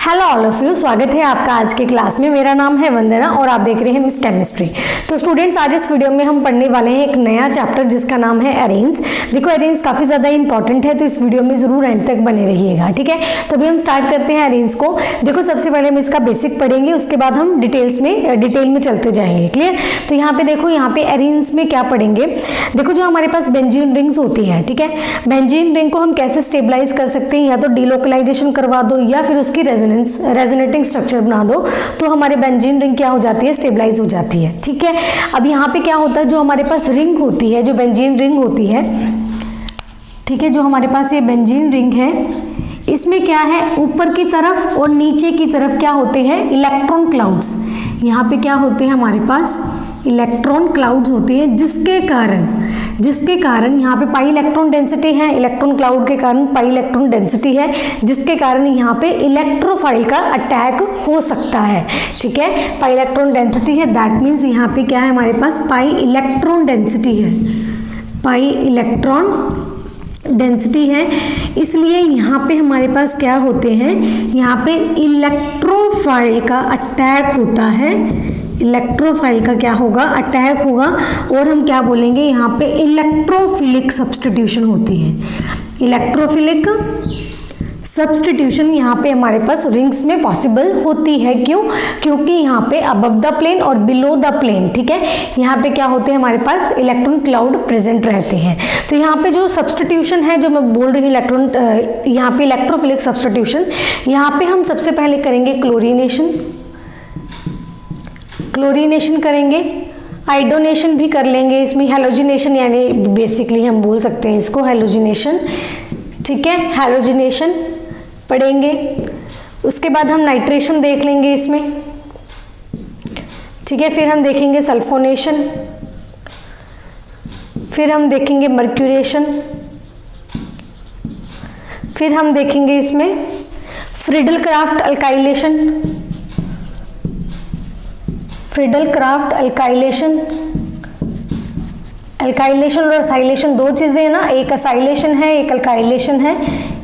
Hello all of you, स्वागत है आपका आज के क्लास में। मेरा नाम है वंदना और आप देख रहे हैं मिस केमिस्ट्री। तो स्टूडेंट्स, आज इस वीडियो में हम पढ़ने वाले हैं एक नया चैप्टर जिसका नाम है एरेंज। देखो, एरेंज काफ़ी ज़्यादा इंपॉर्टेंट है, तो इस वीडियो में ज़रूर एंड तक बने रहिएगा, ठीक है। तो अभी हम स्टार्ट करते हैं एरेंज को। देखो, सबसे पहले हम इसका बेसिक पढ़ेंगे, उसके बाद हम डिटेल में चलते जाएंगे। क्लियर? तो यहाँ पे देखो, यहाँ पे एरेंज में क्या पढ़ेंगे। देखो, जो हमारे पास बेंजीन रिंग्स होती है, ठीक है, बेंजीन रिंग को हम कैसे स्टेबलाइज कर सकते हैं, या तो डिलोकलाइजेशन करवा दो या फिर उसकी रेजोनेटिंग स्ट्रक्चर बना दो, तो हमारे बेंजीन रिंग क्या हो जाती है, स्टेबलाइज हो जाती है, ठीक है। अब यहाँ पे क्या होता है, जो हमारे पास रिंग होती है, जो बेंजीन रिंग होती है, ठीक है, जो हमारे पास ये बेंजीन रिंग है, इसमें क्या है, ऊपर की तरफ और नीचे की तरफ क्या होते हैं, इलेक्ट्रॉन क्लाउड्स। यहाँ पे क्या होते हैं, हमारे पास इलेक्ट्रॉन क्लाउड्स होते हैं, जिसके कारण यहाँ पे पाई इलेक्ट्रॉन डेंसिटी है, इलेक्ट्रॉन क्लाउड के कारण पाई इलेक्ट्रॉन डेंसिटी है, जिसके कारण यहाँ पे इलेक्ट्रोफाइल का अटैक हो सकता है, ठीक है। पाई इलेक्ट्रॉन डेंसिटी है, दैट मीन्स यहाँ पे क्या है, हमारे पास पाई इलेक्ट्रॉन डेंसिटी है, पाई इलेक्ट्रॉन डेंसिटी है, इसलिए यहाँ पे हमारे पास क्या होते हैं, यहाँ पे इलेक्ट्रोफाइल का अटैक होता है, इलेक्ट्रोफाइल का क्या होगा, अटैक होगा, और हम क्या बोलेंगे, यहाँ पे इलेक्ट्रोफिलिक सब्स्टिट्यूशन होती है। इलेक्ट्रोफिलिक सब्स्टिट्यूशन यहाँ पे हमारे पास रिंग्स में पॉसिबल होती है। क्यों? क्योंकि यहाँ पे अबव द प्लेन और बिलो द प्लेन, ठीक है, यहाँ पे क्या होते हैं, हमारे पास इलेक्ट्रॉन क्लाउड प्रेजेंट रहते हैं। तो यहाँ पे जो सब्स्टिट्यूशन है, जो मैं बोल रही हूँ इलेक्ट्रॉन, यहाँ पे इलेक्ट्रोफिलिक सब्स्टिट्यूशन, यहाँ पे हम सबसे पहले करेंगे क्लोरीनेशन करेंगे, आइडोनेशन भी कर लेंगे, इसमें हैलोजिनेशन, यानी बेसिकली हम बोल सकते हैं इसको हैलोजिनेशन, ठीक है, हैलोजिनेशन पढ़ेंगे। उसके बाद हम नाइट्रेशन देख लेंगे इसमें, ठीक है, फिर हम देखेंगे सल्फोनेशन, फिर हम देखेंगे मर्क्यूरेशन, फिर हम देखेंगे इसमें फ्रिडल-क्राफ्ट अल्काइलेशन और असाइलेशन दो चीज़ें हैं ना, एक असाइलेशन है, एक अल्काइलेशन है।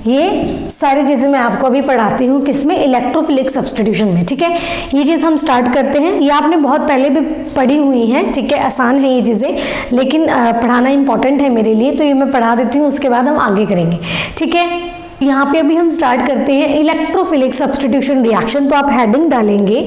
ये सारी चीज़ें मैं आपको अभी पढ़ाती हूँ किसमें, इलेक्ट्रोफिलिक सब्स्टिट्यूशन में, ठीक है। ये चीज़ हम स्टार्ट करते हैं, ये आपने बहुत पहले भी पढ़ी हुई है, ठीक है, आसान है ये चीज़ें, लेकिन पढ़ाना इंपॉर्टेंट है मेरे लिए, तो ये मैं पढ़ा देती हूँ, उसके बाद हम आगे करेंगे, ठीक है। यहाँ पे अभी हम स्टार्ट करते हैं इलेक्ट्रोफिलिक सब्स्टिट्यूशन रिएक्शन। तो आप हेडिंग डालेंगे,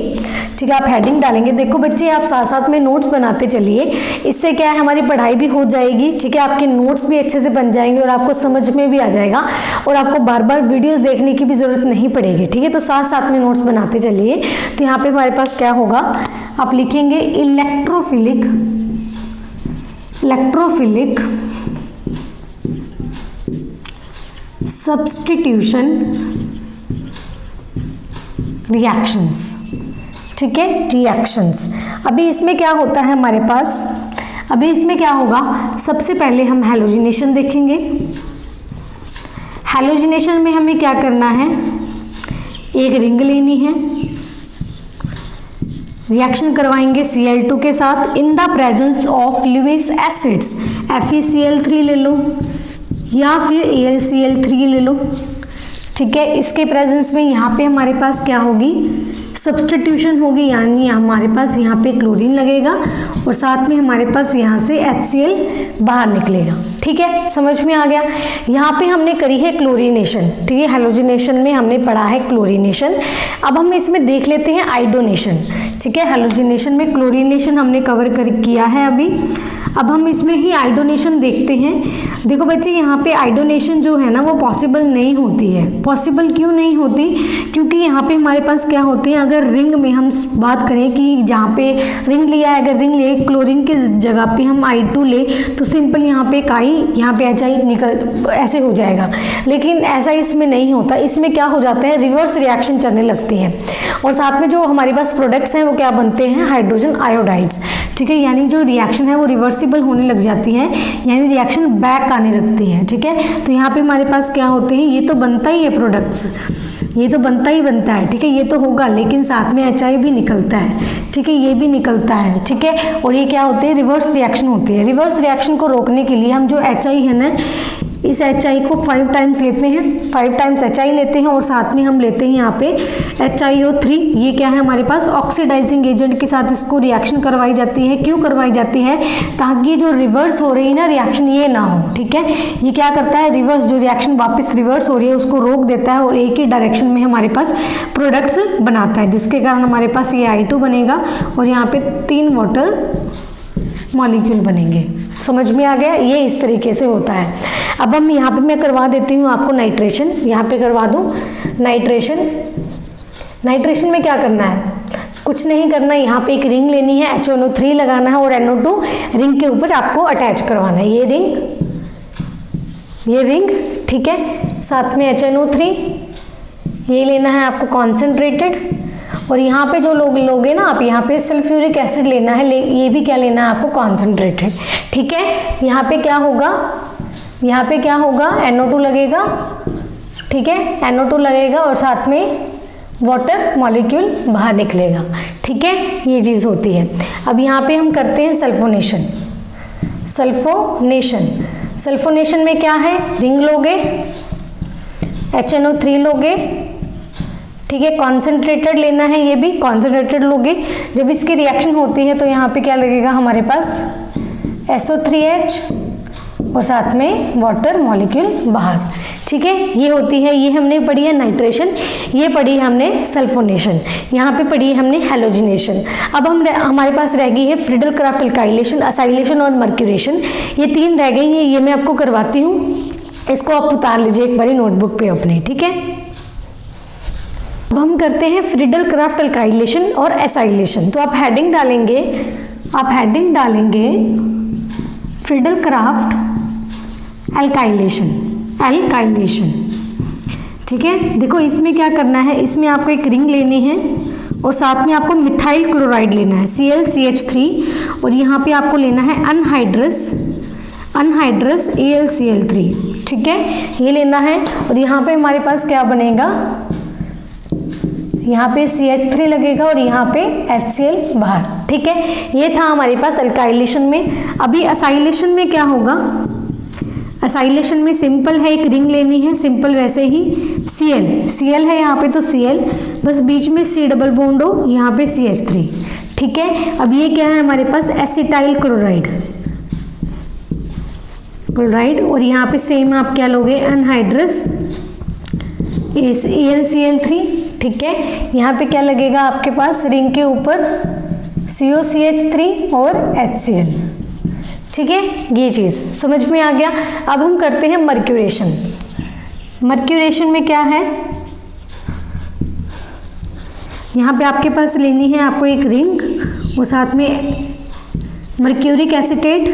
ठीक है, आप हेडिंग डालेंगे। देखो बच्चे, आप साथ साथ में नोट्स बनाते चलिए, इससे क्या है, हमारी पढ़ाई भी हो जाएगी, ठीक है, आपके नोट्स भी अच्छे से बन जाएंगे और आपको समझ में भी आ जाएगा, और आपको बार बार वीडियोस देखने की भी जरूरत नहीं पड़ेगी, ठीक है। तो साथ साथ में नोट्स बनाते चलिए। तो यहाँ पे हमारे पास क्या होगा, आप लिखेंगे इलेक्ट्रोफिलिक सब्स्टिट्यूशन रिएक्शंस, ठीक है, रिएक्शंस। अभी इसमें क्या होता है हमारे पास, अभी इसमें क्या होगा, सबसे पहले हम हैलोजिनेशन देखेंगे। हैलोजिनेशन में हमें क्या करना है, एक रिंग लेनी है, रिएक्शन करवाएंगे Cl2 के साथ in the presence of Lewis acids, FeCl3 ले लो या फिर AlCl3 ले लो, ठीक है। इसके प्रेजेंस में यहाँ पे हमारे पास क्या होगी, सब्स्टिट्यूशन होगी, यानी हमारे पास यहाँ पे क्लोरीन लगेगा और साथ में हमारे पास यहाँ से HCl बाहर निकलेगा, ठीक है, समझ में आ गया। यहाँ पे हमने करी है क्लोरीनेशन, ठीक है, हैलोजिनेशन में हमने पढ़ा है क्लोरीनेशन। अब हम इसमें देख लेते हैं आइडोनेशन, ठीक है। हैलोजिनेशन में क्लोरीनेशन हमने कवर किया है अभी, अब हम इसमें ही आइडोनेशन देखते हैं। देखो बच्चे, यहाँ पे आइडोनेशन जो है ना, वो पॉसिबल नहीं होती है। पॉसिबल क्यों नहीं होती? क्योंकि यहाँ पे हमारे पास क्या होते हैं, अगर रिंग में हम बात करें कि जहाँ पे रिंग लिया है, अगर रिंग ले क्लोरीन के जगह पे हम I2 ले, तो सिंपल यहाँ पे काई, यहाँ पे HI निकल ऐसे हो जाएगा, लेकिन ऐसा इसमें नहीं होता। इसमें क्या हो जाता है, रिवर्स रिएक्शन चलने लगती है, और साथ में जो हमारे पास प्रोडक्ट्स हैं वो क्या बनते हैं, हाइड्रोजन आयोडाइड्स, ठीक है, यानी जो रिएक्शन है वो रिवर्सिबल होने लग जाती है, यानी रिएक्शन बैक आने लगती है, ठीक है। तो यहाँ पे हमारे पास क्या होते हैं, ये तो बनता ही है प्रोडक्ट्स, ये तो बनता ही बनता है, ठीक है, ये तो होगा, लेकिन साथ में HI भी निकलता है, ठीक है, ये भी निकलता है, ठीक है। और ये क्या होते हैं, रिवर्स रिएक्शन होती है। रिवर्स रिएक्शन को रोकने के लिए हम जो HI है ना, इस HI को 5 टाइम्स लेते हैं, 5 टाइम्स HI लेते हैं और साथ में हम लेते हैं यहाँ पे HiO3। ये क्या है हमारे पास ऑक्सीडाइजिंग एजेंट के साथ इसको रिएक्शन करवाई जाती है। क्यों करवाई जाती है? ताकि जो रिवर्स हो रही है ना रिएक्शन ये ना हो, ठीक है। ये क्या करता है, रिवर्स जो रिएक्शन वापस रिवर्स हो रही है उसको रोक देता है और एक ही डायरेक्शन में हमारे पास प्रोडक्ट्स बनाता है, जिसके कारण हमारे पास ये I2 बनेगा और यहाँ पे 3 वाटर मॉलिक्यूल बनेंगे। समझ में आ गया? ये इस तरीके से होता है। अब हम यहाँ पे मैं करवा देती हूँ आपको नाइट्रेशन, यहाँ पे करवा दूँ नाइट्रेशन। नाइट्रेशन में क्या करना है? कुछ नहीं करना, यहाँ पे एक रिंग लेनी है, HNO3 लगाना है और NO2 रिंग के ऊपर आपको अटैच करवाना है। ये रिंग, ठीक है। साथ में HNO3 ये लेना है आपको कॉन्सेंट्रेटेड, और यहाँ पे जो लोगे ना आप, यहाँ पे सल्फ्यूरिक एसिड लेना है, ये भी क्या लेना है आपको कॉन्सेंट्रेटेड, ठीक है। यहाँ पे क्या होगा, NO2 लगेगा, ठीक है, NO2 लगेगा और साथ में वाटर मॉलिक्यूल बाहर निकलेगा, ठीक है। ये चीज़ होती है। अब यहाँ पे हम करते हैं सल्फोनेशन में क्या है, रिंग लोगे, HNO3 लोगे, ठीक है, कॉन्सेंट्रेटेड लेना है, ये भी कॉन्सेंट्रेटेड लोगे। जब इसकी रिएक्शन होती है तो यहाँ पे क्या लगेगा हमारे पास SO3H और साथ में वाटर मॉलिक्यूल बाहर, ठीक है। ये होती है, ये हमने पढ़ी है नाइट्रेशन, ये पढ़ी है हमने सल्फोनेशन, यहाँ पे पढ़ी है हमने हैलोजिनेशन। अब हमारे पास रह गई है फ्रीडल क्राफ्ट अल्काइलेशन, असाइलेशन और मर्क्यूरेशन। ये 3 रह गई हैं, ये मैं आपको करवाती हूँ। इसको आप उतार लीजिए एक बारी नोटबुक पे अपने, ठीक है। अब हम करते हैं फ्रीडल क्राफ्ट अल्काइलेशन और एसाइलेशन। तो आप हेडिंग डालेंगे फ्रीडल क्राफ्ट अल्काइलेशन, ठीक है। देखो इसमें क्या करना है, इसमें आपको एक रिंग लेनी है और साथ में आपको मिथाइल क्लोराइड लेना है ClCH3 और यहाँ पे आपको लेना है अनहाइड्रस AlCl3, ठीक है, ये लेना है। और यहाँ पे हमारे पास क्या बनेगा, यहाँ पे CH3 लगेगा और यहाँ पे HCl बाहर, ठीक है। ये था हमारे पास अल्काइलेशन में। अभी असाइलेशन में क्या होगा, असाइलेशन में सिंपल है, एक रिंग लेनी है, सिंपल वैसे ही Cl है यहाँ पे, तो Cl बस बीच में C डबल बॉन्ड हो, यहाँ पे CH3, ठीक है। अब ये क्या है हमारे पास एसिटाइल क्लोराइड और यहाँ पे सेम आप क्या लोगे अनहाइड्रस AlCl3, ठीक है। यहाँ पे क्या लगेगा आपके पास रिंग के ऊपर COCH3 और HCl, ठीक है। ये चीज़ समझ में आ गया। अब हम करते हैं मर्क्यूरेशन में क्या है, यहाँ पे आपके पास लेनी है आपको एक रिंग और साथ में मर्क्यूरिक एसीटेट,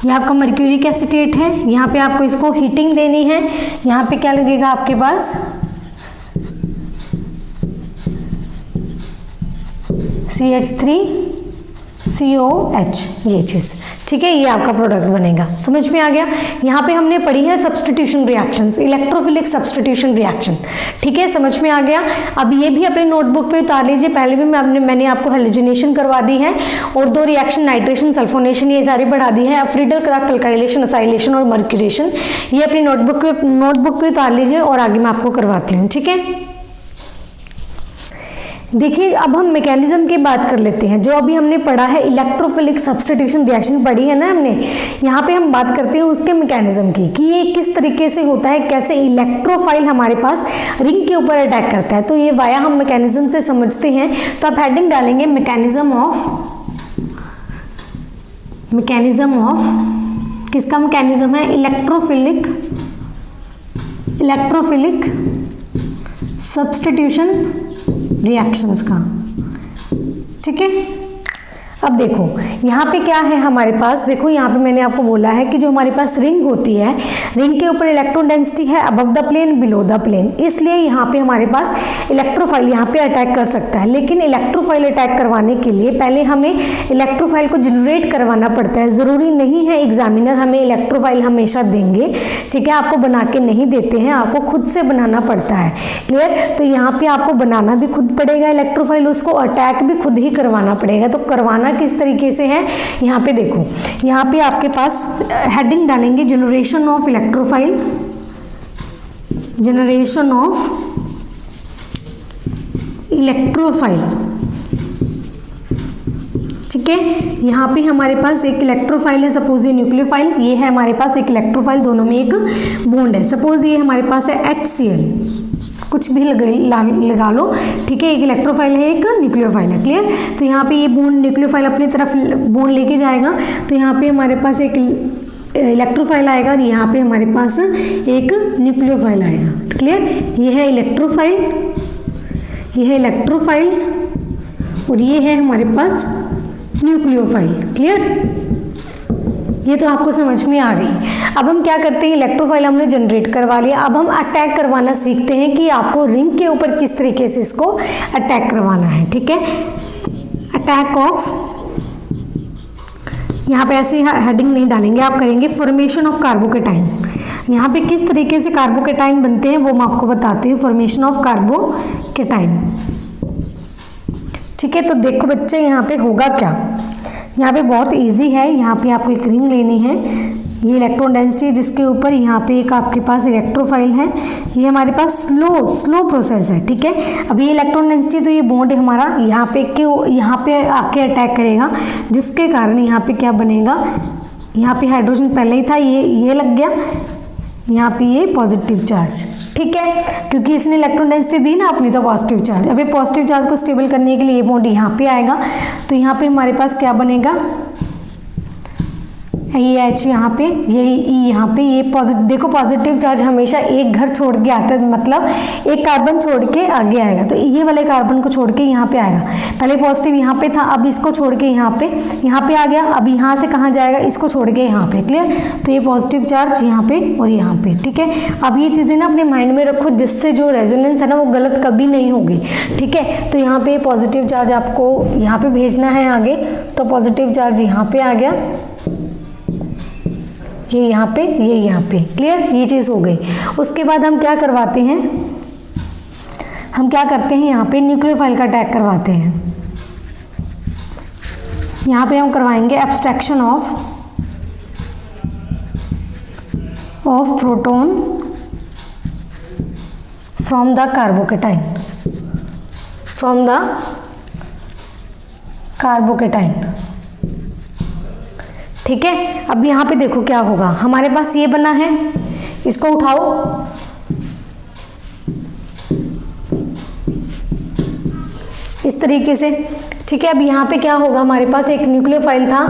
ये आपका मर्क्यूरिक एसीटेट है। यहाँ पे आपको इसको हीटिंग देनी है, यहाँ पे क्या लगेगा आपके पास CH3COH, ये चीज़, ठीक है। ये आपका प्रोडक्ट बनेगा, समझ में आ गया। यहाँ पे हमने पढ़ी है substitution reactions, electrophilic substitution reaction, ठीक है, समझ में आ गया। अब ये भी अपने नोटबुक पे उतार लीजिए। पहले भी मैंने आपको हैलोजिनेशन करवा दी है और 2 रिएक्शन नाइट्रेशन सल्फोनेशन ये सारी बढ़ा दी है। अब फ्रीडल क्राफ्ट अल्काइलेशन, असाइलेशन और मर्क्यूरेशन ये अपनी नोटबुक पे उतार लीजिए और आगे मैं आपको करवाती हूँ, ठीक है। देखिए अब हम मैकेनिज्म की बात कर लेते हैं। जो अभी हमने पढ़ा है इलेक्ट्रोफिलिक सब्स्टिट्यूशन रिएक्शन पढ़ी है ना हमने, यहाँ पे हम बात करते हैं उसके मैकेनिज्म की कि ये किस तरीके से होता है, कैसे इलेक्ट्रोफाइल हमारे पास रिंग के ऊपर अटैक करता है। तो ये वाया हम मैकेनिज्म से समझते हैं। तो आप हेडिंग डालेंगे मैकेनिज्म ऑफ किसका मैकेनिज्म है, इलेक्ट्रोफिलिक सब्स्टिट्यूशन रिएक्शंस का, ठीक है। अब देखो यहाँ पे क्या है हमारे पास, देखो यहाँ पे मैंने आपको बोला है कि जो हमारे पास रिंग होती है, रिंग के ऊपर इलेक्ट्रॉन डेंसिटी है above the plane below the plane, इसलिए यहाँ पे हमारे पास इलेक्ट्रोफाइल यहाँ पे अटैक कर सकता है। लेकिन इलेक्ट्रोफाइल अटैक करवाने के लिए पहले हमें इलेक्ट्रोफाइल को जनरेट करवाना पड़ता है। ज़रूरी नहीं है एग्जामिनर हमें इलेक्ट्रोफाइल हमेशा देंगे, ठीक है, आपको बना के नहीं देते हैं, आपको खुद से बनाना पड़ता है, क्लियर। तो यहाँ पे आपको बनाना भी खुद पड़ेगा इलेक्ट्रोफाइल, उसको अटैक भी खुद ही करवाना पड़ेगा। तो करवाना किस तरीके से है, यहाँ पे देखो, यहाँ पे आपके पास हेडिंग डालेंगे generation of electrophile, generation of electrophile, ठीक है। यहाँ पे हमारे पास एक इलेक्ट्रोफाइल है, सपोज ये न्यूक्लियोफाइल, ये है हमारे पास एक इलेक्ट्रोफाइल, दोनों में एक बॉन्ड है। सपोज ये हमारे पास है HCl, कुछ भी लगा लो, ठीक है। एक इलेक्ट्रोफाइल है, एक न्यूक्लियोफाइल है, क्लियर। तो यहाँ पे ये बॉन्ड न्यूक्लियोफाइल अपनी तरफ बॉन्ड लेके जाएगा, तो यहाँ पे हमारे पास एक इलेक्ट्रोफाइल आएगा और यहाँ पे हमारे पास एक न्यूक्लियोफाइल आएगा, क्लियर। ये है इलेक्ट्रोफाइल, ये है इलेक्ट्रोफाइल और ये है हमारे पास न्यूक्लियोफाइल, क्लियर। ये तो आपको समझ में आ गई। अब हम क्या करते हैं, इलेक्ट्रोफाइल हमने जनरेट करवा लिया, अब हम अटैक करवाना सीखते हैं कि आपको रिंग के ऊपर किस तरीके से इसको अटैक करवाना है, ठीक है। अटैक ऑफ, यहाँ पे ऐसे हेडिंग नहीं डालेंगे, आप करेंगे फॉर्मेशन ऑफ कार्बोकेटाइन। यहाँ पे किस तरीके से कार्बोकेटाइन बनते हैं वो मैं आपको बताती हूँ, फॉर्मेशन ऑफ कार्बोकेटाइन, ठीक है। तो देखो बच्चे, यहाँ पे होगा क्या, यहाँ पे बहुत इजी है। यहाँ पे आपको एक रिंग लेनी है, ये इलेक्ट्रॉन डेंसिटी है जिसके ऊपर यहाँ पे एक आपके पास इलेक्ट्रोफाइल है, ये हमारे पास स्लो प्रोसेस है, ठीक है। अब ये इलेक्ट्रॉन डेंसिटी, तो ये बॉन्ड हमारा यहाँ पे क्यों, यहाँ पे आके अटैक करेगा, जिसके कारण यहाँ पे क्या बनेगा, यहाँ पे हाइड्रोजन पहले ही था, ये लग गया, यहाँ पे ये पॉजिटिव चार्ज, ठीक है, क्योंकि इसने इलेक्ट्रॉन डेंसिटी दी ना अपनी, तो पॉजिटिव चार्ज। अब ये पॉजिटिव चार्ज को स्टेबल करने के लिए ये बॉन्ड यहाँ पे आएगा, तो यहाँ पे हमारे पास क्या बनेगा, ये H यहाँ पे, यही E यहाँ पे, ये पॉजिटिव, देखो पॉजिटिव चार्ज हमेशा एक घर छोड़ के आता है, मतलब एक कार्बन छोड़ के आगे आएगा, तो ये वाले कार्बन को छोड़ के यहाँ पे आएगा। पहले पॉजिटिव यहाँ पे था, अब इसको छोड़ के यहाँ पे आ गया, अब यहाँ से कहाँ जाएगा, इसको छोड़ के यहाँ पे, क्लियर। तो ये पॉजिटिव चार्ज यहाँ पे और यहाँ पे, ठीक है। अब ये चीज़ें ना अपने माइंड में रखो, जिससे जो रेजोनेंस है ना वो गलत कभी नहीं होगी, ठीक है। तो यहाँ पे पॉजिटिव चार्ज आपको यहाँ पे भेजना है आगे, तो पॉजिटिव चार्ज यहाँ पे आ गया, ये यहाँ पे, ये यहाँ पे, क्लियर, ये चीज़ हो गई। उसके बाद हम क्या करवाते हैं, हम क्या करते हैं, यहाँ पे न्यूक्लियोफाइल का अटैक करवाते हैं। यहाँ पे हम करवाएंगे abstraction of proton from the carbocation, from the carbocation, ठीक है। अब यहाँ पे देखो क्या होगा, हमारे पास ये बना है, इसको उठाओ, इस तरीके से, ठीक है। अब यहाँ पे क्या होगा, हमारे पास एक न्यूक्लियोफाइल था,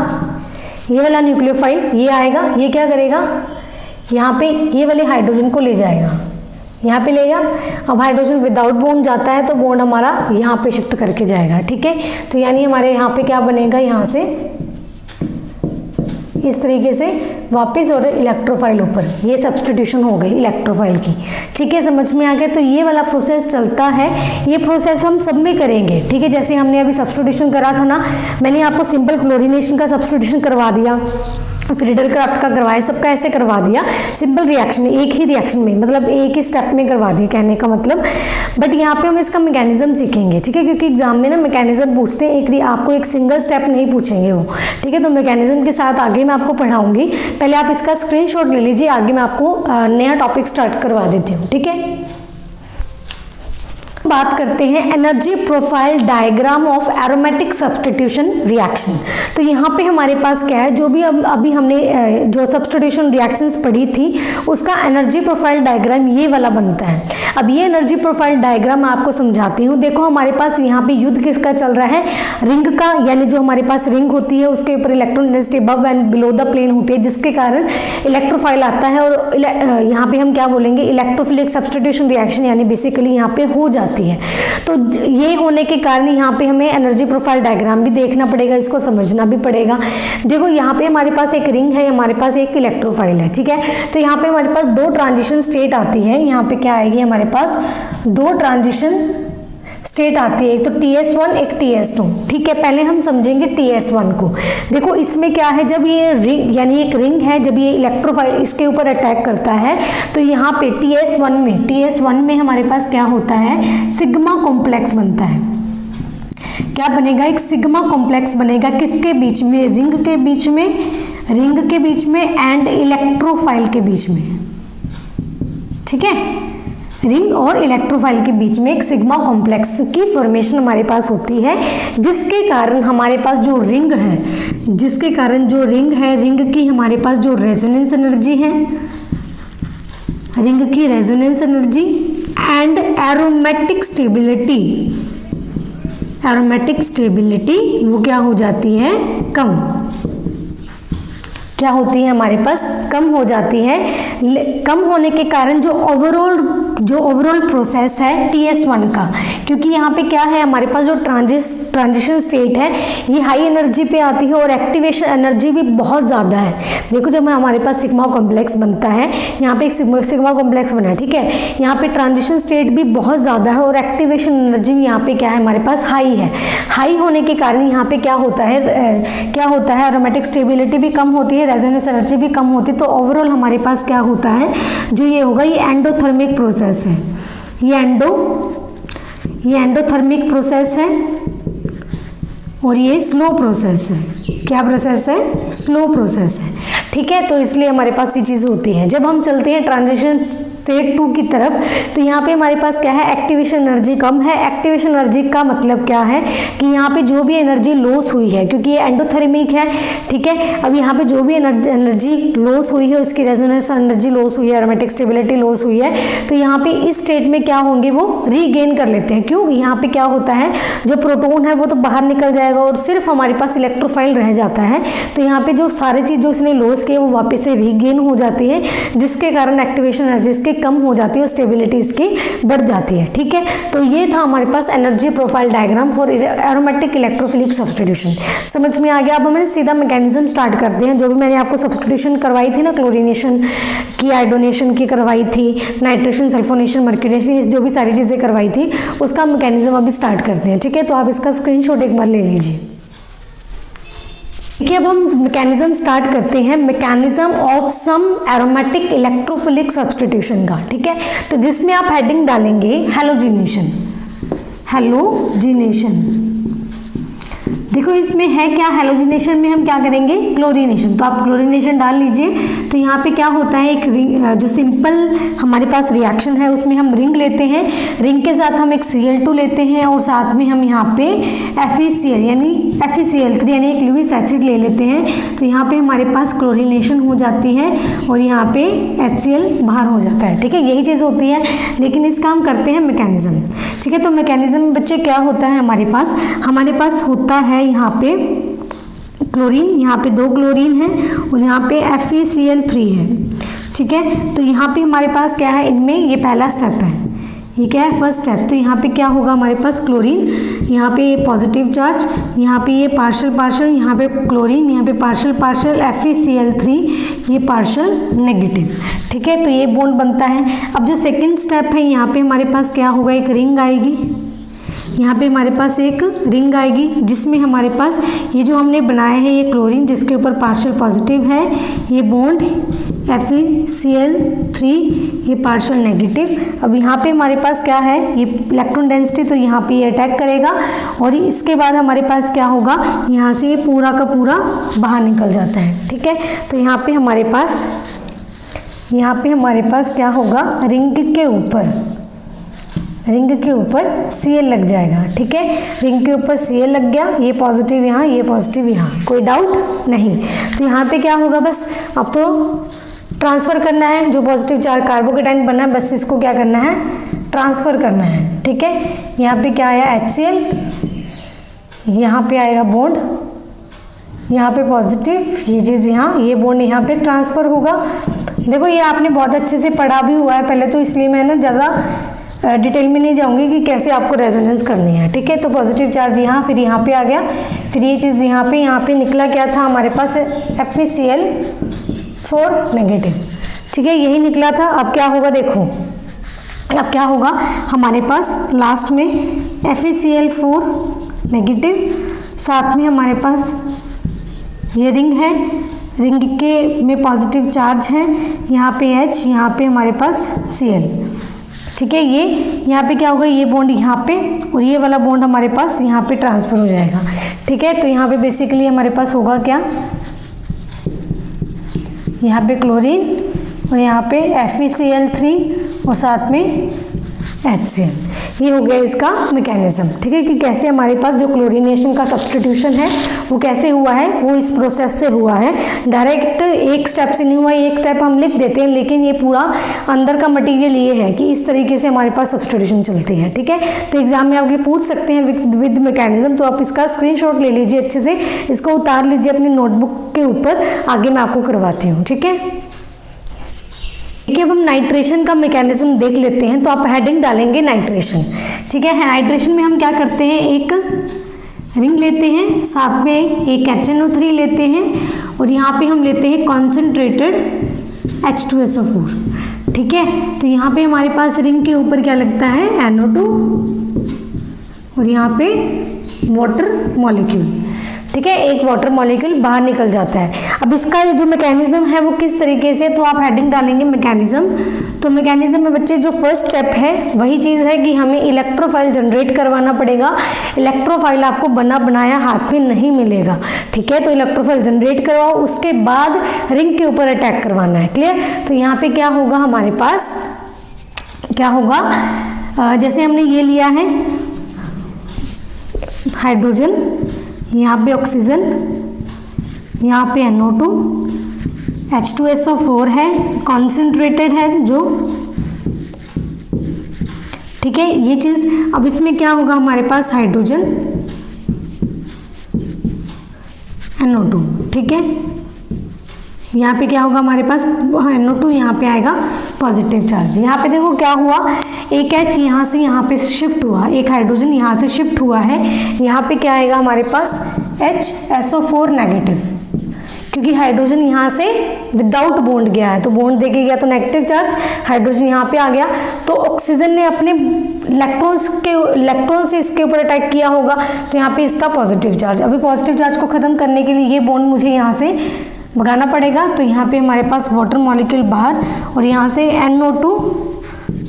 ये वाला न्यूक्लियोफाइल, ये आएगा, ये क्या करेगा, यहाँ पे ये वाले हाइड्रोजन को ले जाएगा, यहाँ पे ले गया। अब हाइड्रोजन विदाउट बॉन्ड जाता है, तो बॉन्ड हमारा यहाँ पे शिफ्ट करके जाएगा, ठीक है। तो यानी हमारे यहाँ पे क्या बनेगा, यहाँ से इस तरीके से वापस और इलेक्ट्रोफाइल ऊपर, ये सब्स्टिट्यूशन हो गई इलेक्ट्रोफाइल की, ठीक है। समझ में आ गया। तो ये वाला प्रोसेस चलता है, ये प्रोसेस हम सब में करेंगे, ठीक है। जैसे हमने अभी सब्स्टिट्यूशन करा था ना, मैंने आपको सिंपल क्लोरीनेशन का सब्स्टिट्यूशन करवा दिया, फ्रीडल क्राफ्ट का करवाया, सबका ऐसे करवा दिया, सिंपल रिएक्शन, एक ही रिएक्शन में, मतलब एक ही स्टेप में करवा दिया, कहने का मतलब। बट यहाँ पे हम इसका मैकेनिज्म सीखेंगे, ठीक है, क्योंकि एग्जाम में ना मैकेनिज्म पूछते हैं, आपको एक सिंगल स्टेप नहीं पूछेंगे वो, ठीक है। तो मैकेनिज्म के साथ आगे मैं आपको पढ़ाऊंगी, पहले आप इसका स्क्रीनशॉट ले लीजिए, आगे मैं आपको नया टॉपिक स्टार्ट करवा देती हूँ, ठीक है। बात करते हैं energy profile diagram of aromatic substitution reaction. तो यहाँ पे हमारे पास क्या है, जो भी अभी हमने जो सब्स्टिट्यूशन रिएक्शंस पढ़ी थी उसका एनर्जी प्रोफाइल डायग्राम ये वाला बनता है। अब ये एनर्जी प्रोफाइल डायग्राम मैं आपको समझाती हूँ। देखो हमारे पास यहाँ पे युद्ध किसका चल रहा है, रिंग का, यानी जो हमारे पास रिंग होती है उसके ऊपर electron density above and below the plane होती है, जिसके कारण इलेक्ट्रोफाइल आता है और यहाँ पे हम क्या बोलेंगे, इलेक्ट्रोफिलिक सब्स्टिट्यूशन रिएक्शन यानी बेसिकली यहाँ पे हो जाती है। तो ये होने के कारण यहाँ पे हमें एनर्जी प्रोफाइल डायग्राम भी देखना पड़ेगा, इसको समझना भी पड़ेगा। देखो यहाँ पे हमारे पास एक रिंग है, हमारे पास एक इलेक्ट्रोफाइल है, ठीक है। तो यहाँ पे हमारे पास दो ट्रांजिशन स्टेट आती है, यहाँ पे क्या आएगी, हमारे पास दो ट्रांजिशन स्टेट आती है, एक तो TS1 एक TS2, ठीक है। पहले हम समझेंगे TS1 को। देखो इसमें क्या है, जब ये रिंग यानी एक रिंग है, जब ये इलेक्ट्रोफाइल इसके ऊपर अटैक करता है तो यहाँ पे TS1 में हमारे पास क्या होता है, सिग्मा कॉम्प्लेक्स बनता है। क्या बनेगा, एक सिग्मा कॉम्प्लेक्स बनेगा, किसके बीच में, रिंग के बीच में एंड इलेक्ट्रोफाइल के बीच में, ठीक है, रिंग और इलेक्ट्रोफाइल के बीच में एक सिग्मा कॉम्प्लेक्स की फॉर्मेशन हमारे पास होती है, जिसके कारण हमारे पास जो रिंग है, रिंग की हमारे पास जो रेजोनेंस एनर्जी है, रिंग की resonance energy and aromatic stability वो क्या हो जाती है, क्या होती है हमारे पास, कम हो जाती है। कम होने के कारण जो ओवरऑल प्रोसेस है TS1 का, क्योंकि यहाँ पे क्या है हमारे पास जो ट्रांजिशन स्टेट है ये हाई एनर्जी पे आती है और एक्टिवेशन एनर्जी भी बहुत ज़्यादा है। देखो जब हमारे पास सिग्मा कॉम्प्लेक्स बनता है, यहाँ पे एक सिग्मा कॉम्प्लेक्स बना है, ठीक है, यहाँ पे ट्रांजिशन स्टेट भी बहुत ज़्यादा है और एक्टिवेशन एनर्जी भी यहाँ पे क्या है हमारे पास हाई है। हाई होने के कारण यहाँ पे क्या होता है एरोमेटिक स्टेबिलिटी भी कम होती है, रेजोनेंस एनर्जी भी कम होती है। तो ओवरऑल हमारे पास क्या होता है, जो ये होगा ये एंडोथर्मिक प्रोसेस है, ये एंडोथर्मिक प्रोसेस है और ये स्लो प्रोसेस है। क्या प्रोसेस है, स्लो प्रोसेस है, ठीक है। तो इसलिए हमारे पास ये चीज़ होती है। जब हम चलते हैं ट्रांजिशन स्टेट 2 की तरफ, तो यहाँ पे हमारे पास क्या है, एक्टिवेशन एनर्जी कम है। एक्टिवेशन एनर्जी का मतलब क्या है कि यहाँ पे जो भी एनर्जी लॉस हुई है, क्योंकि ये एंडोथर्मिक है, ठीक है, अब यहाँ पे जो भी एनर्जी लॉस हुई है उसकी रेजोनेंस एनर्जी लॉस हुई है, एरोमेटिक स्टेबिलिटी लॉस हुई है, तो यहाँ पे इस स्टेट में क्या होंगे, वो रीगेन कर लेते हैं। क्यों, यहाँ पे क्या होता है, जो प्रोटॉन है वो तो बाहर निकल जाएगा और सिर्फ हमारे पास इलेक्ट्रोफाइल रह जाता है। तो यहाँ पे जो सारी चीज़ जो इसने लॉस की वो वापस से रीगेन हो जाती है, जिसके कारण एक्टिवेशन एनर्जी इसकी कम हो जाती है और स्टेबिलिटी इसकी बढ़ जाती है, ठीक है। तो ये था हमारे पास energy profile diagram for aromatic electrophilic substitution. समझ में आ गया। अब हमें सीधा मैकेनिज्म स्टार्ट करते हैं। जो भी मैंने आपको सब्स्टिट्यूशन करवाई थी ना, क्लोरीनेशन की, आयोडोनेशन की करवाई थी, नाइट्रेशन, सल्फोनेशन, मर्क्यूरेशन, जो भी सारी चीज़ें करवाई थी उसका मैकेनिज्म अभी स्टार्ट करते हैं, ठीक है। तो आप इसका स्क्रीनशॉट एक बार ले लीजिए। देखिए अब हम मैकेनिज्म स्टार्ट करते हैं, mechanism of some aromatic electrophilic substitution का, ठीक है। तो जिसमें आप हेडिंग डालेंगे हैलोजिनेशन। देखो इसमें है क्या, हैलोजिनेशन में हम क्या करेंगे, क्लोरीनेशन। तो आप क्लोरीनेशन डाल लीजिए। तो यहाँ पे क्या होता है, एक रिंग, जो सिंपल हमारे पास रिएक्शन है उसमें हम रिंग लेते हैं, रिंग के साथ हम एक Cl2 लेते हैं और साथ में हम यहाँ पे FeCl यानी FeCl3 यानी एक लुईस एसिड ले लेते हैं। तो यहाँ पे हमारे पास क्लोरीनेशन हो जाती है और यहाँ पे HCl बाहर हो जाता है, ठीक है। यही चीज़ होती है, लेकिन इसका हम करते हैं मैकेनिज्म, ठीक है। तो मैकेनिज्म में बच्चे क्या होता है, हमारे पास होता है यहाँ पे क्लोरीन, यहाँ पे 2 क्लोरीन है और यहाँ पे FeCl3 है, ठीक है। तो यहाँ पे हमारे पास क्या है, इनमें ये पहला स्टेप है, ये क्या है, फर्स्ट स्टेप। तो यहाँ पे क्या होगा हमारे पास, क्लोरीन, यहाँ पे ये पॉजिटिव चार्ज, यहाँ पे ये पार्शियल, यहाँ पे क्लोरीन, यहाँ पे पार्शियल FeCl3, ये पार्शियल नेगेटिव, ठीक है। तो ये बॉन्ड बनता है। अब जो सेकंड स्टेप है, यहाँ पे हमारे पास क्या होगा, एक रिंग आएगी, यहाँ पे हमारे पास एक रिंग आएगी जिसमें हमारे पास ये जो हमने बनाए हैं, ये क्लोरीन जिसके ऊपर पार्शियल पॉजिटिव है, ये बॉन्ड FeCl3, ये पार्शियल नेगेटिव। अब यहाँ पे हमारे पास क्या है, ये इलेक्ट्रॉन डेंसिटी, तो यहाँ पे ये अटैक करेगा और इसके बाद हमारे पास क्या होगा, यहाँ से ये पूरा का पूरा बाहर निकल जाता है, ठीक है। तो यहाँ पे हमारे पास क्या होगा, रिंग के ऊपर Cl लग जाएगा, ठीक है। रिंग के ऊपर Cl लग गया, ये पॉजिटिव यहाँ, ये पॉजिटिव यहाँ, कोई डाउट नहीं। तो यहाँ पे क्या होगा, बस अब तो ट्रांसफ़र करना है, जो पॉजिटिव चार्ज कार्बोकेटाइन बना है बस इसको क्या करना है, ट्रांसफ़र करना है, ठीक है। यहाँ पे क्या आया, HCl, यहाँ पे आएगा बॉन्ड, यहाँ पे पॉजिटिव, ये चीज़ यहाँ, ये बॉन्ड यहाँ पे ट्रांसफ़र होगा। देखो ये आपने बहुत अच्छे से पढ़ा भी हुआ है पहले, तो इसलिए मैं ना ज़्यादा डिटेल में नहीं जाऊंगी कि कैसे आपको रेजोनेंस करनी है, ठीक है। तो पॉजिटिव चार्ज यहाँ, फिर यहाँ पे आ गया, फिर ये चीज़ यहाँ पे निकला क्या था हमारे पास, FeCl4 नेगेटिव, ठीक है, यही निकला था। अब क्या होगा, देखो अब क्या होगा, हमारे पास लास्ट में FeCl4 नेगेटिव, साथ में हमारे पास ये रिंग है, रिंग के में पॉजिटिव चार्ज है, यहाँ पे H, यहाँ पे हमारे पास Cl, ठीक है। ये यहाँ पे क्या होगा, ये बॉन्ड यहाँ पे और ये वाला बॉन्ड हमारे पास यहाँ पे ट्रांसफर हो जाएगा। ठीक है, तो यहाँ पे बेसिकली हमारे पास होगा क्या, यहाँ पे क्लोरीन और यहाँ पे FeCl3 और साथ में HCl। ये हो गया इसका मैकेनिज्म। ठीक है, कि कैसे हमारे पास जो क्लोरीनेशन का सब्स्टिट्यूशन है वो कैसे हुआ है, वो इस प्रोसेस से हुआ है। डायरेक्ट एक स्टेप से नहीं हुआ, एक स्टेप हम लिख देते हैं लेकिन ये पूरा अंदर का मटेरियल ये है कि इस तरीके से हमारे पास सब्स्टिट्यूशन चलती है। ठीक है, तो एग्जाम में आप ये पूछ सकते हैं विद मैकेनिज्म, तो आप इसका स्क्रीनशॉट ले लीजिए, अच्छे से इसको उतार लीजिए अपनी नोटबुक के ऊपर, आगे मैं आपको करवाती हूँ। ठीक है, ठीक है, अब हम नाइट्रेशन का मैकेनिज्म देख लेते हैं। तो आप हेडिंग डालेंगे नाइट्रेशन। ठीक है, नाइट्रेशन में हम क्या करते हैं, एक रिंग लेते हैं, साथ में एक HNO3 लेते हैं और यहाँ पे हम लेते हैं कॉन्सेंट्रेटेड H2SO4। ठीक है, तो यहाँ पे हमारे पास रिंग के ऊपर क्या लगता है, NO2 और यहाँ पे वाटर मॉलिक्यूल। ठीक है, एक वाटर मॉलिक्यूल बाहर निकल जाता है। अब इसका जो मैकेनिज्म है वो किस तरीके से, तो आप हेडिंग डालेंगे मैकेनिज्म। तो मैकेनिज्म में बच्चे जो फर्स्ट स्टेप है वही चीज़ है कि हमें इलेक्ट्रोफाइल जनरेट करवाना पड़ेगा। इलेक्ट्रोफाइल आपको बना बनाया हाथ में नहीं मिलेगा। ठीक है, तो इलेक्ट्रोफाइल जनरेट करवाओ, उसके बाद रिंग के ऊपर अटैक करवाना है। क्लियर, तो यहाँ पे क्या होगा, हमारे पास क्या होगा, जैसे हमने ये लिया है हाइड्रोजन, यहाँ पे ऑक्सीजन, यहाँ पे NO2, H2SO4 है, कॉन्सेंट्रेटेड है जो। ठीक है, ये चीज़, अब इसमें क्या होगा हमारे पास, हाइड्रोजन NO2। ठीक है, यहाँ पे क्या होगा हमारे पास, NO2, यहाँ पे आएगा पॉजिटिव चार्ज। यहाँ पे देखो क्या हुआ, एक H यहाँ से यहाँ पे शिफ्ट हुआ, एक हाइड्रोजन यहाँ से शिफ्ट हुआ है, यहाँ पे क्या आएगा हमारे पास HSO4 नेगेटिव, क्योंकि हाइड्रोजन यहाँ से विदाउट बॉन्ड गया है, तो बॉन्ड देके गया तो नेगेटिव चार्ज, हाइड्रोजन यहाँ पे आ गया तो ऑक्सीजन ने अपने इलेक्ट्रॉन से इसके ऊपर अटैक किया होगा, तो यहाँ पे इसका पॉजिटिव चार्ज। अभी पॉजिटिव चार्ज को ख़त्म करने के लिए ये बॉन्ड मुझे यहाँ से भगाना पड़ेगा, तो यहाँ पे हमारे पास वाटर मॉलिक्यूल बाहर और यहाँ से NO2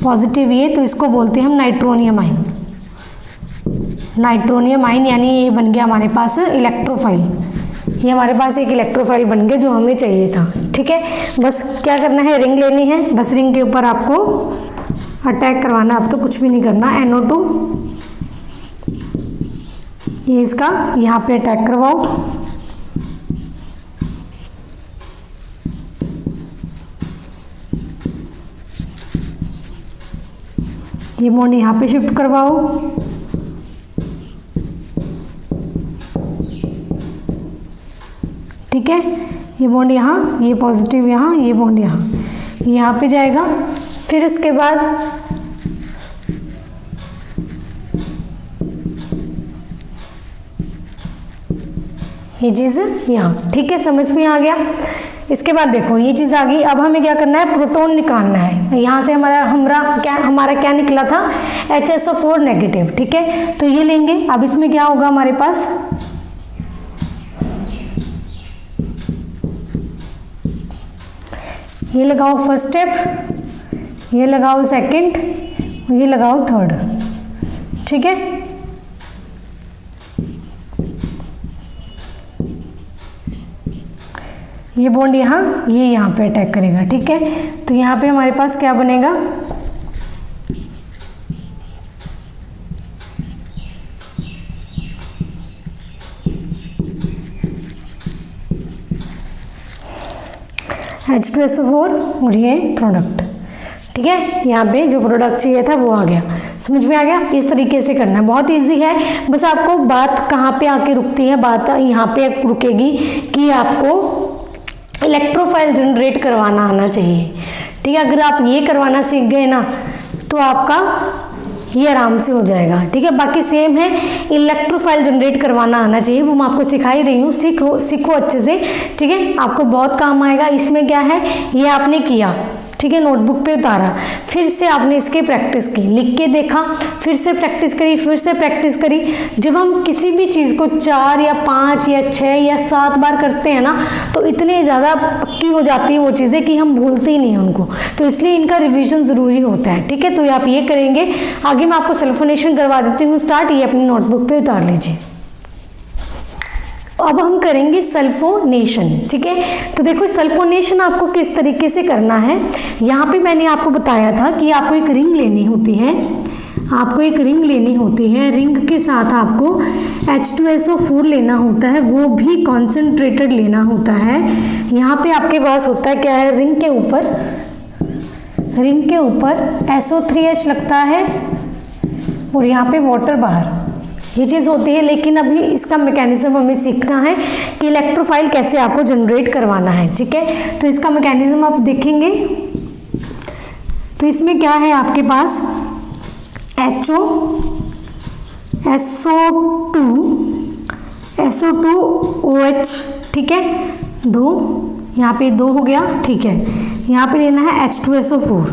पॉजिटिव, ये तो इसको बोलते हैं हम नाइट्रोनियम आयन। नाइट्रोनियम आयन यानी ये बन गया हमारे पास इलेक्ट्रोफाइल। ये हमारे पास एक इलेक्ट्रोफाइल बन गया जो हमें चाहिए था। ठीक है, बस क्या करना है, रिंग लेनी है, बस रिंग के ऊपर आपको अटैक करवाना, अब तो कुछ भी नहीं करना। NO2 ये इसका यहाँ पे अटैक करवाओ, ये बॉन्ड यहाँ पे शिफ्ट करवाओ, ठीक है, ये बॉन्ड यहाँ, ये पॉजिटिव यहाँ, ये बॉन्ड यहाँ पे जाएगा। फिर उसके बाद ये चीज़ यहाँ। ठीक है, समझ में आ गया। इसके बाद देखो ये चीज़ आ गई, अब हमें क्या करना है, प्रोटॉन निकालना है। यहाँ से हमारा क्या निकला था, HSO4 नेगेटिव। ठीक है, तो ये लेंगे। अब इसमें क्या होगा हमारे पास, ये लगाओ फर्स्ट स्टेप, ये लगाओ सेकंड, ये लगाओ थर्ड। ठीक है, ये बॉन्ड यहाँ, ये यहाँ पे अटैक करेगा। ठीक है, तो यहाँ पे हमारे पास क्या बनेगा, H2SO4 और ये प्रोडक्ट। ठीक है, यहाँ पे जो प्रोडक्ट चाहिए था वो आ गया। समझ में आ गया, इस तरीके से करना है, बहुत इजी है। बस आपको बात कहाँ पे आके रुकती है, बात यहाँ पे रुकेगी कि आपको इलेक्ट्रोफाइल जनरेट करवाना आना चाहिए। ठीक है, अगर आप ये करवाना सीख गए ना तो आपका ये आराम से हो जाएगा। ठीक है, बाकी सेम है, इलेक्ट्रोफाइल जनरेट करवाना आना चाहिए, वो मैं आपको सिखा ही रही हूँ, सीखो अच्छे से। ठीक है, आपको बहुत काम आएगा। इसमें क्या है, ये आपने किया, ठीक है, नोटबुक पे उतारा, फिर से आपने इसकी प्रैक्टिस की, लिख के देखा, फिर से प्रैक्टिस करी, फिर से प्रैक्टिस करी। जब हम किसी भी चीज़ को 4 या 5 या 6 या 7 बार करते हैं ना, तो इतने ज़्यादा पक्की हो जाती हैं वो चीज़ें कि हम भूलते ही नहीं हैं उनको, तो इसलिए इनका रिवीजन ज़रूरी होता है। ठीक है, तो आप ये करेंगे। आगे मैं आपको सल्फोनेशन करवा देती हूँ स्टार्ट, ये अपनी नोटबुक पे उतार लीजिए। अब हम करेंगे सल्फोनेशन। ठीक है, तो देखो सल्फोनेशन आपको किस तरीके से करना है। यहाँ पे मैंने आपको बताया था कि आपको एक रिंग लेनी होती है, आपको एक रिंग लेनी होती है, रिंग के साथ आपको H2SO4 लेना होता है, वो भी कॉन्सेंट्रेटेड लेना होता है। यहाँ पे आपके पास होता है क्या है, रिंग के ऊपर SO3H लगता है और यहाँ पे वाटर बाहर, ये चीज़ होती है। लेकिन अभी इसका मैकेनिज्म हमें सीखना है कि इलेक्ट्रोफाइल कैसे आपको जनरेट करवाना है। ठीक है, तो इसका मैकेनिज्म आप देखेंगे तो इसमें क्या है आपके पास SO2OH, ठीक है, 2, यहाँ पे 2 हो गया। ठीक है, यहाँ पे लेना है H2SO4।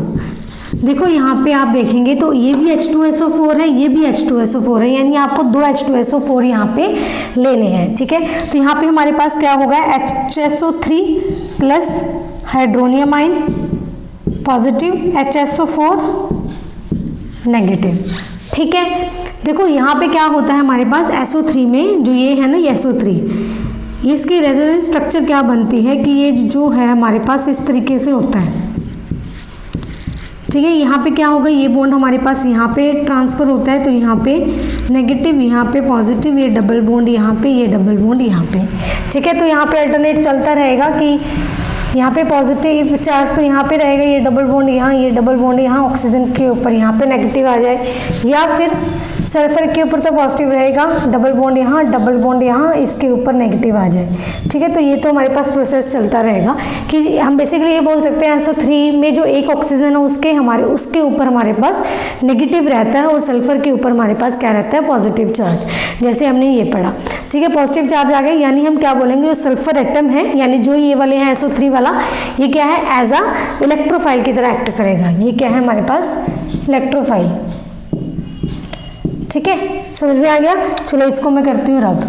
देखो यहाँ पे आप देखेंगे तो ये भी H2SO4 है, ये भी H2SO4 है, यानी आपको 2 H2SO4 यहाँ पे लेने हैं। ठीक है, तो यहाँ पे हमारे पास क्या होगा, HSO3 plus hydronium ion positive, HSO4 negative. ठीक है, देखो यहाँ पे क्या होता है हमारे पास SO3 में, जो ये है ना ये SO3, इसकी रेजोनेंस स्ट्रक्चर क्या बनती है कि ये जो है हमारे पास इस तरीके से होता है। ठीक है, यहाँ पे क्या होगा, ये बॉन्ड हमारे पास यहाँ पे ट्रांसफ़र होता है, तो यहाँ पे नेगेटिव, यहाँ पे पॉजिटिव, ये डबल बॉन्ड यहाँ पे, ये डबल बॉन्ड यहाँ पे। ठीक है, तो यहाँ पे अल्टरनेट चलता रहेगा कि यहाँ पे पॉजिटिव चार्ज तो यहाँ पे रहेगा, ये डबल बॉन्ड यहाँ, ये डबल बॉन्ड यहाँ, ऑक्सीजन के ऊपर यहाँ पे नेगेटिव आ जाए, या फिर सल्फर के ऊपर तो पॉजिटिव रहेगा, डबल बॉन्ड यहाँ, डबल बॉन्ड यहाँ, इसके ऊपर नेगेटिव आ जाए। ठीक है, तो ये तो हमारे पास प्रोसेस चलता रहेगा कि हम बेसिकली ये बोल सकते हैं SO3 में जो एक ऑक्सीजन है उसके ऊपर हमारे पास नेगेटिव रहता है और सल्फर के ऊपर हमारे पास क्या रहता है, पॉजिटिव चार्ज, जैसे हमने ये पढ़ा। ठीक है, पॉजिटिव चार्ज आ गया, यानी हम क्या बोलेंगे, जो सल्फर एटम है, यानी जो ये वाले हैं SO3 वाला, ये क्या है, एज अ इलेक्ट्रोफाइल की तरह एक्ट करेगा। ये क्या है हमारे पास, इलेक्ट्रोफाइल। ठीक है, समझ में आ गया। चलो इसको मैं करती हूँ रब।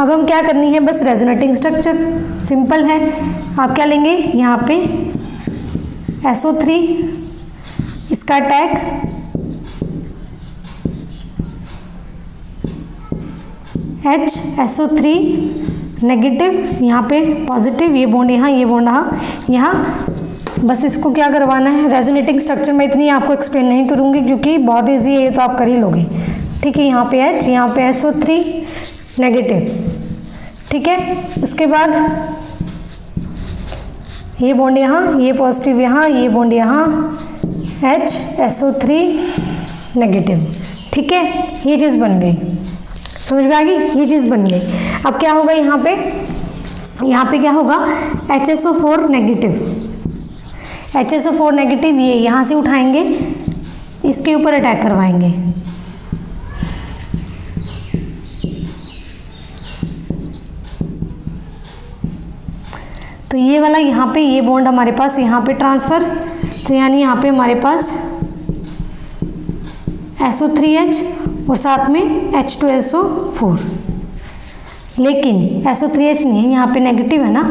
अब हम क्या करनी है, बस रेजोनेटिंग स्ट्रक्चर, सिंपल है। आप क्या लेंगे, यहाँ पे SO3, इसका अटैक, HSO3 नेगेटिव, यहाँ पे पॉजिटिव, ये बॉन्ड यहाँ, ये बॉन्ड यहाँ। बस इसको क्या करवाना है, रेजोनेटिंग स्ट्रक्चर में इतनी आपको एक्सप्लेन नहीं करूँगी क्योंकि बहुत ईजी है, ये तो आप कर ही लोगे। ठीक है, यहाँ पे H, यहाँ पे SO3 नेगेटिव। ठीक है, उसके बाद ये बॉन्ड यहाँ, ये पॉजिटिव यहाँ, ये बॉन्ड यहाँ, HSO3 नेगेटिव। ठीक है, ये चीज़ बन गई, समझ में आ गई, ये चीज़ बन गई। अब क्या होगा, यहाँ पे क्या होगा, HSO4 नेगेटिव, HSO4 नेगेटिव, ये यहाँ से उठाएंगे, इसके ऊपर अटैक करवाएंगे। तो ये वाला यहाँ पे, ये बॉन्ड हमारे पास यहाँ पे ट्रांसफ़र, तो यानी यहाँ पे हमारे पास SO3H और साथ में H2SO4, लेकिन SO3H नहीं है, यहाँ पे नेगेटिव है ना,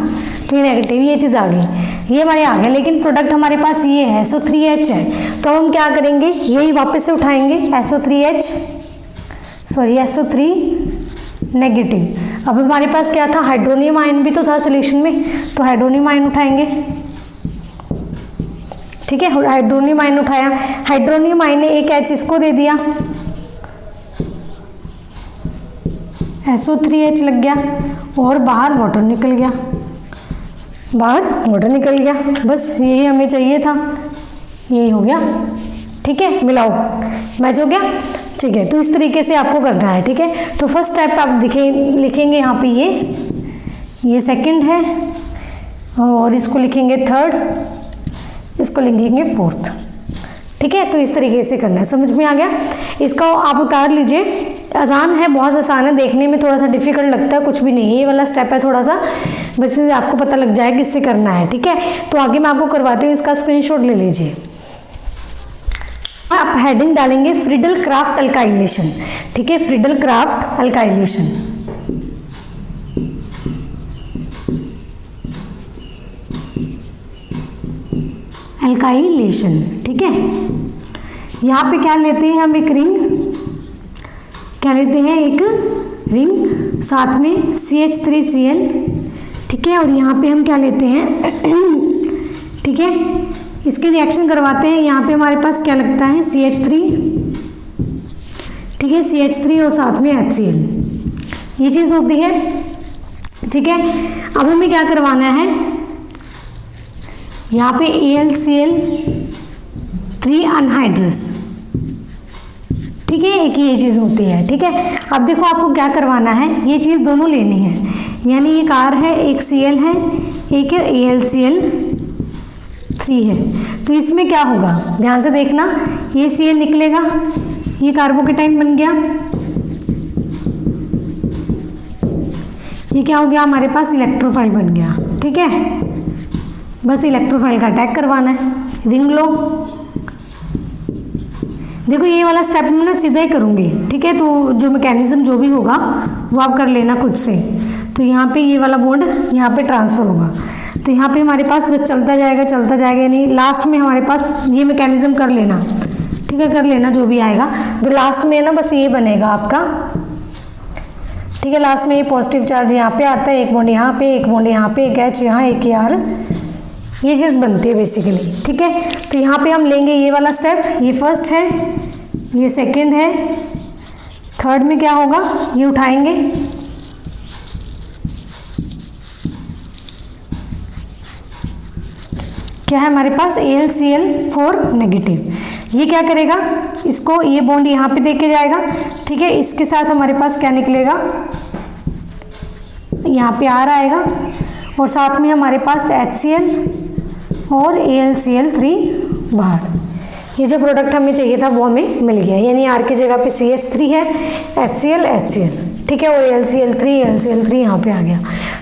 तो ये नेगेटिव, ये चीज़ आ गई, ये हमारे आ गया, लेकिन प्रोडक्ट हमारे पास ये है SO3H है। तो हम क्या करेंगे, यही वापस से उठाएंगे SO3 नेगेटिव। अब हमारे पास क्या था, हाइड्रोनियम आयन भी तो था सोल्यूशन में, तो हाइड्रोनियम आयन उठाएंगे। ठीक है, हाइड्रोनियम आयन उठाया, हाइड्रोनियम आयन ने एक H इसको दे दिया, SO3H लग गया और बाहर वाटर निकल गया, बस यही हमें चाहिए था, यही हो गया। ठीक है, मिलाओ, मैच हो गया। ठीक है, तो इस तरीके से आपको करना है। ठीक है, तो फर्स्ट स्टेप आप लिखेंगे यहाँ पे, ये सेकंड है, और इसको लिखेंगे थर्ड, इसको लिखेंगे फोर्थ। ठीक है, तो इस तरीके से करना है, समझ में आ गया। इसका आप उतार लीजिए, आसान है, बहुत आसान है, देखने में थोड़ा सा डिफिकल्ट लगता है, कुछ भी नहीं है, ये वाला स्टेप है थोड़ा सा बस इससे आपको पता लग जाए कि इससे करना है, ठीक है। तो आगे मैं आपको करवाती हूँ, इसका स्क्रीनशॉट ले लीजिए। आप हेडिंग डालेंगे फ्रीडल क्राफ्ट अल्काइलेशन, ठीक है, फ्रीडल क्राफ्ट अल्काइलेशन। अल्काइलेशन, ठीक है। यहाँ पे क्या लेते हैं हम, एक रिंग, क्या लेते हैं, एक रिंग, साथ में CH3Cl, ठीक है। और यहाँ पे हम क्या लेते हैं, ठीक है, इसके रिएक्शन करवाते हैं। यहाँ पे हमारे पास क्या लगता है, CH3, ठीक है, CH3 और साथ में HCl, ये चीज़ होती है, ठीक है। अब हमें क्या करवाना है, यहाँ पे AlCl3 अनहाइड्रस, ठीक है, एक ये चीज़ होती है, ठीक है। अब देखो आपको क्या करवाना है, ये चीज़ दोनों लेनी है, यानी एक R है, एक Cl है, एक AlCl3 है। तो इसमें क्या होगा, ध्यान से देखना, ये Cl निकलेगा, ये कार्बोकेटाइन बन गया, ये क्या हो गया, हमारे पास इलेक्ट्रोफाइल बन गया, ठीक है। बस इलेक्ट्रोफाइल का अटैक करवाना है, रिंग लो। देखो ये वाला स्टेप मैं ना सीधा ही करूँगी, ठीक है। तो जो मैकेनिज्म जो भी होगा वो आप कर लेना खुद से। तो यहाँ पे ये वाला बॉन्ड यहाँ पे ट्रांसफ़र होगा, तो यहाँ पे हमारे पास बस चलता जाएगा, यानी लास्ट में हमारे पास ये मैकेनिज्म कर लेना, ठीक है, कर लेना जो भी आएगा। जो लास्ट में है ना, बस ये बनेगा आपका, ठीक है। लास्ट में ये पॉजिटिव चार्ज यहाँ पे आता है, एक बॉन्ड यहाँ पे, एक बॉन्ड यहाँ पे, एक H यहाँ, एक R, ये चीज़ बनती है बेसिकली, ठीक है। तो यहाँ पे हम लेंगे ये वाला स्टेप, ये फर्स्ट है, ये सेकंड है, थर्ड में क्या होगा, ये उठाएंगे, क्या है हमारे पास, AlCl4 नेगेटिव, ये क्या करेगा, इसको ये बॉन्ड यहाँ पे देके जाएगा, ठीक है। इसके साथ हमारे पास क्या निकलेगा, यहाँ पे R आएगा, और साथ में हमारे पास HCl और AlCl3 बाहर। ये जो प्रोडक्ट हमें चाहिए था वो हमें मिल गया, यानी R की जगह पे CH3 है, HCl, ठीक है, और AlCl3 यहाँ पे आ गया,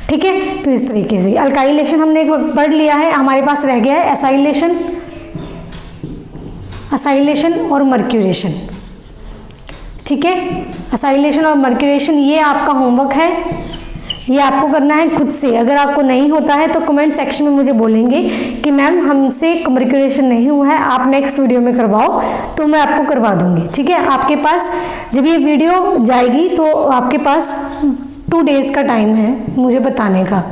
ठीक है। तो इस तरीके से अल्काइलेशन हमने पढ़ लिया है। हमारे पास रह गया है असाइलेशन और मर्क्यूरेशन, ठीक है। असाइलेशन और मर्क्यूरेशन ये आपका होमवर्क है, ये आपको करना है खुद से। अगर आपको नहीं होता है तो कमेंट सेक्शन में मुझे बोलेंगे कि मैम हमसे मर्क्यूरेशन नहीं हुआ है, आप नेक्स्ट वीडियो में करवाओ, तो मैं आपको करवा दूंगी, ठीक है। आपके पास जब ये वीडियो जाएगी तो आपके पास 2 डेज़ का टाइम है मुझे बताने का,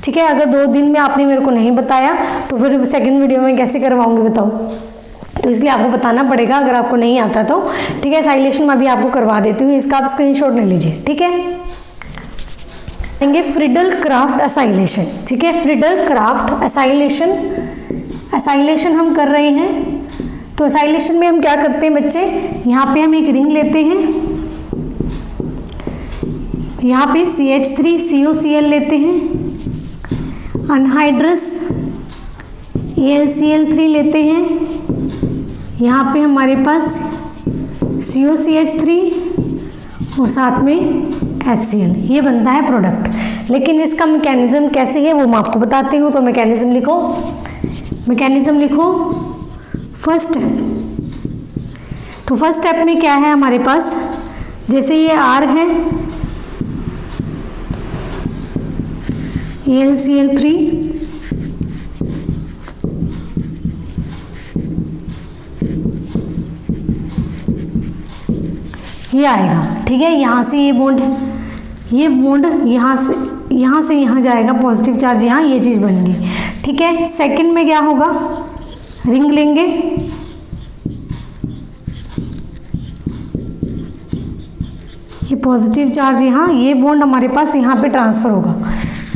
ठीक है। अगर 2 दिन में आपने मेरे को नहीं बताया तो फिर सेकेंड वीडियो में कैसे करवाऊंगी बताओ। तो इसलिए आपको बताना पड़ेगा अगर आपको नहीं आता तो, ठीक है। असाइलेशन मैं भी आपको करवा देती हूँ, इसका आप स्क्रीनशॉट ले लीजिए, ठीक है। फ्रीडल क्राफ्ट असाइलेशन, ठीक है, फ्रीडल क्राफ्ट असाइलेशन हम कर रहे हैं। तो असाइलेशन में हम क्या करते हैं बच्चे, यहाँ पे हम एक रिंग लेते हैं, यहाँ पे CH3COCl लेते हैं, अनहाइड्रस AlCl3 लेते हैं, यहाँ पे हमारे पास COCH3 और साथ में HCl, ये बनता है प्रोडक्ट। लेकिन इसका मैकेनिज्म कैसे है वो मैं आपको बताती हूँ। तो मैकेनिज्म लिखो फर्स्ट स्टेप। तो फर्स्ट स्टेप में क्या है हमारे पास, जैसे ये R है, AlCl3, ये आएगा, ठीक है। यहाँ से ये बॉन्ड यहाँ से यहाँ जाएगा, पॉजिटिव चार्ज यहाँ, ये चीज़ बन गई, ठीक है। सेकंड में क्या होगा, रिंग लेंगे, ये पॉजिटिव चार्ज यहाँ, ये बॉन्ड हमारे पास यहाँ पे ट्रांसफ़र होगा,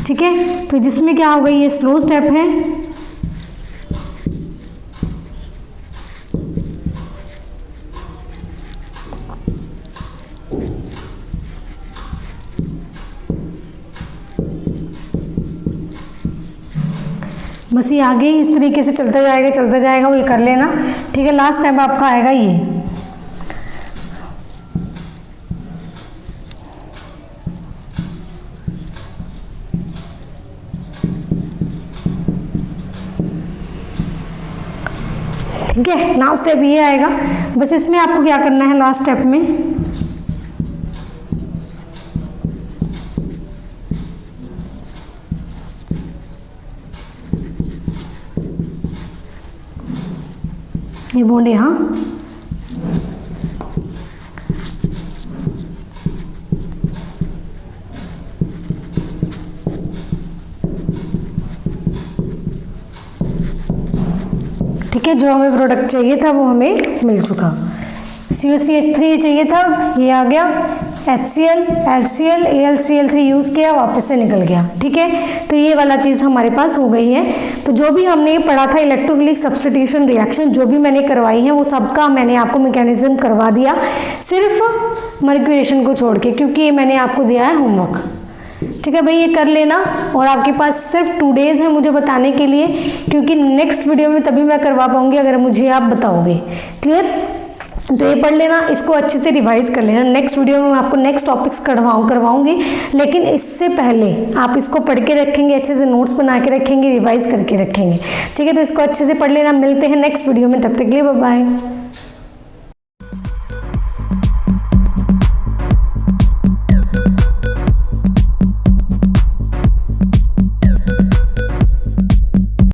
ठीक है। तो जिसमें क्या होगा, ये स्लो स्टेप है, बस ये आगे इस तरीके से चलता जाएगा, वो ये कर लेना, ठीक है। लास्ट टाइम आपका आएगा ये, ठीक है, लास्ट स्टेप ये आएगा। बस इसमें आपको क्या करना है, लास्ट स्टेप में ये बॉन्ड यहाँ ठीक है, जो हमें प्रोडक्ट चाहिए था वो हमें मिल चुका। COCH3 चाहिए था, ये आ गया। HCl, LCl, AlCl3 यूज़ किया, वापस से निकल गया। ठीक है, तो ये वाला चीज़ हमारे पास हो गई है। तो जो भी हमने पढ़ा था इलेक्ट्रोफिलिक सब्स्टिट्यूशन रिएक्शन जो भी मैंने करवाई है वो सबका मैंने आपको मैकेनिज्म करवा दिया, सिर्फ मर्क्यूरेशन को छोड़ के, क्योंकि ये मैंने आपको दिया है होमवर्क। ठीक है भाई, ये कर लेना। और आपके पास सिर्फ 2 डेज़ है मुझे बताने के लिए, क्योंकि नेक्स्ट वीडियो में तभी मैं करवा पाऊंगी अगर मुझे आप बताओगे। क्लियर? तो ये पढ़ लेना, इसको अच्छे से रिवाइज कर लेना। नेक्स्ट वीडियो में मैं आपको नेक्स्ट टॉपिक्स करवाऊंगी, लेकिन इससे पहले आप इसको पढ़ के रखेंगे, अच्छे से नोट्स बना के रखेंगे, रिवाइज करके रखेंगे। ठीक है, तो इसको अच्छे से पढ़ लेना। मिलते हैं नेक्स्ट वीडियो में, तब तक के लिए बाय बाय।